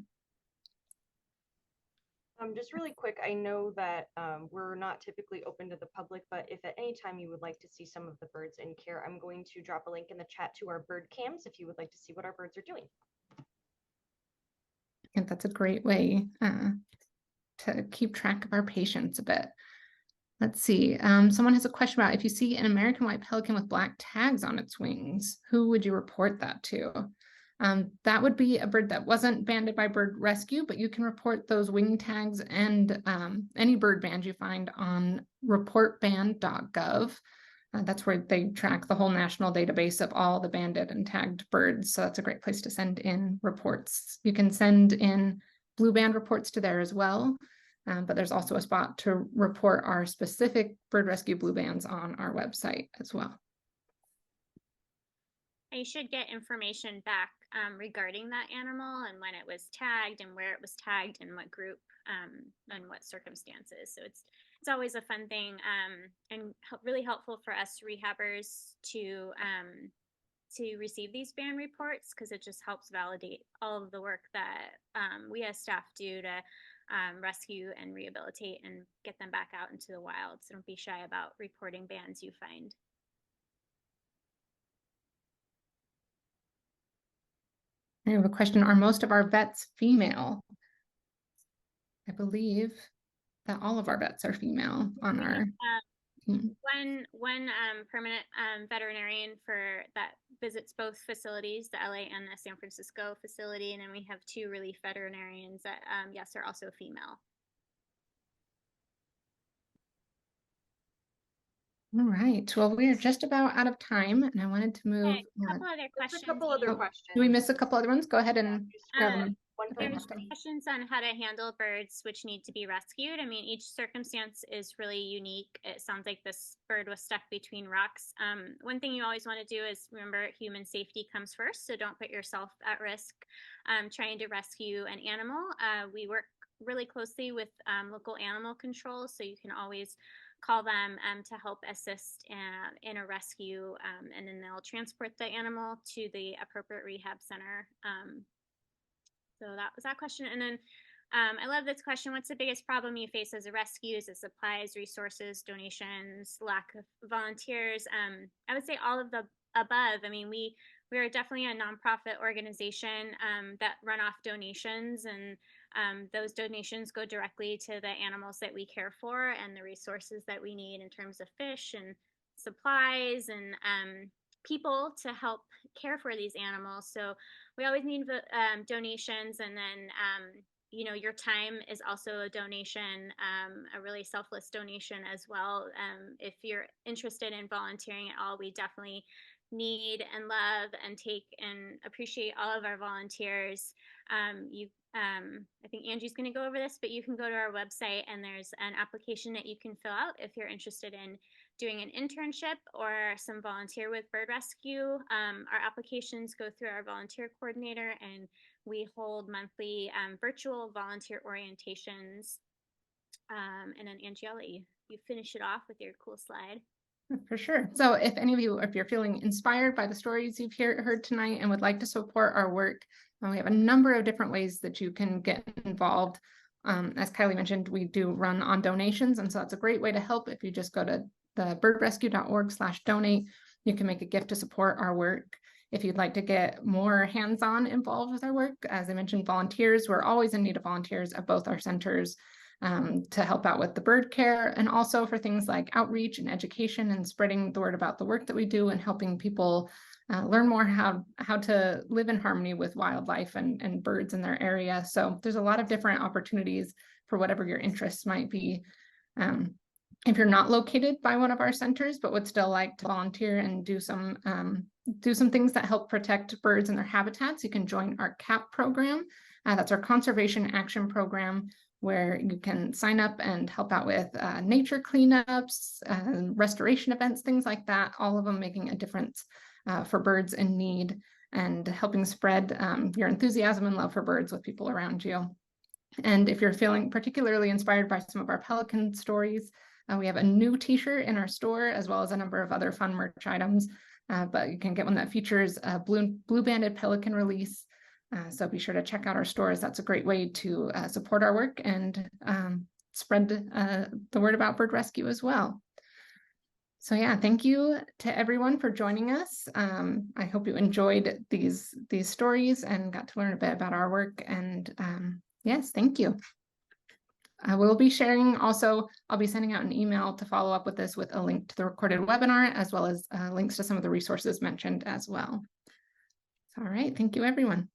Just really quick, I know that we're not typically open to the public, but if at any time you would like to see some of the birds in care, I'm going to drop a link in the chat to our bird cams if you would like to see what our birds are doing.
I think that's a great way to keep track of our patients a bit. Let's see. Someone has a question about if you see an American white pelican with black tags on its wings, who would you report that to? That would be a bird that wasn't banded by bird rescue, but you can report those wing tags and any bird band you find on reportband.gov. That's where they track the whole national database of all the banded and tagged birds. So that's a great place to send in reports. You can send in blue band reports to there as well. But there's also a spot to report our specific bird rescue blue bands on our website as well.
You should get information back regarding that animal and when it was tagged and where it was tagged and what group and what circumstances. So it's always a fun thing and really helpful for us rehabbers to receive these ban reports, because it just helps validate all of the work that we as staff do to rescue and rehabilitate and get them back out into the wild. So don't be shy about reporting bans you find.
I have a question. Are most of our vets female? I believe that all of our vets are female on our team.
One permanent veterinarian for that visits both facilities, the LA and the San Francisco facility, and then we have 2 relief veterinarians that yes, are also female.
All right. Well, we are just about out of time, and I wanted to move.
Okay, a couple other questions.
A couple other questions.
Do we miss a couple other ones? Go ahead and grab them.
There's questions on how to handle birds which need to be rescued. I mean, each circumstance is really unique. It sounds like this bird was stuck between rocks. One thing you always want to do is remember human safety comes first, so don't put yourself at risk trying to rescue an animal. We work really closely with local animal control, so you can always call them to help assist in a rescue, and then they'll transport the animal to the appropriate rehab center. So that was that question. And then I love this question. What's the biggest problem you face as a rescue? Is it supplies, resources, donations, lack of volunteers? I would say all of the above. I mean, we are definitely a nonprofit organization that run off donations, and those donations go directly to the animals that we care for and the resources that we need in terms of fish and supplies and people to help care for these animals. So we always need donations, and then you know, your time is also a donation, a really selfless donation as well. If you're interested in volunteering at all, we definitely need and love and take and appreciate all of our volunteers. I think Angie's going to go over this, but you can go to our website and there's an application that you can fill out if you're interested in doing an internship or some volunteer with bird rescue. Our applications go through our volunteer coordinator, and we hold monthly virtual volunteer orientations. And then Angie, I'll let you finish it off with your cool slide.
For sure. So if any of you, if you're feeling inspired by the stories you've heard tonight and would like to support our work, we have a number of different ways that you can get involved. As Kylie mentioned, we do run on donations, and so that's a great way to help. If you just go to the birdrescue.org/donate, you can make a gift to support our work. If you'd like to get more hands-on involved with our work, as I mentioned, volunteers, we're always in need of volunteers at both our centers to help out with the bird care, and also for things like outreach and education and spreading the word about the work that we do and helping people learn more how to live in harmony with wildlife and birds in their area. So there's a lot of different opportunities for whatever your interests might be. If you're not located by one of our centers, but would still like to volunteer and do some things that help protect birds and their habitats, you can join our CAP program. That's our Conservation Action Program, where you can sign up and help out with nature cleanups, restoration events, things like that, all of them making a difference for birds in need and helping spread your enthusiasm and love for birds with people around you. And if you're feeling particularly inspired by some of our pelican stories, we have a new t-shirt in our store, as well as a number of other fun merch items, but you can get one that features a blue-banded pelican release. So be sure to check out our stores. That's a great way to support our work and spread the word about bird rescue as well. So yeah, thank you to everyone for joining us. I hope you enjoyed these stories and got to learn a bit about our work. And yes, thank you. I will be sharing also, I'll be sending out an email to follow up with this with a link to the recorded webinar, as well as links to some of the resources mentioned as well. All right, thank you, everyone.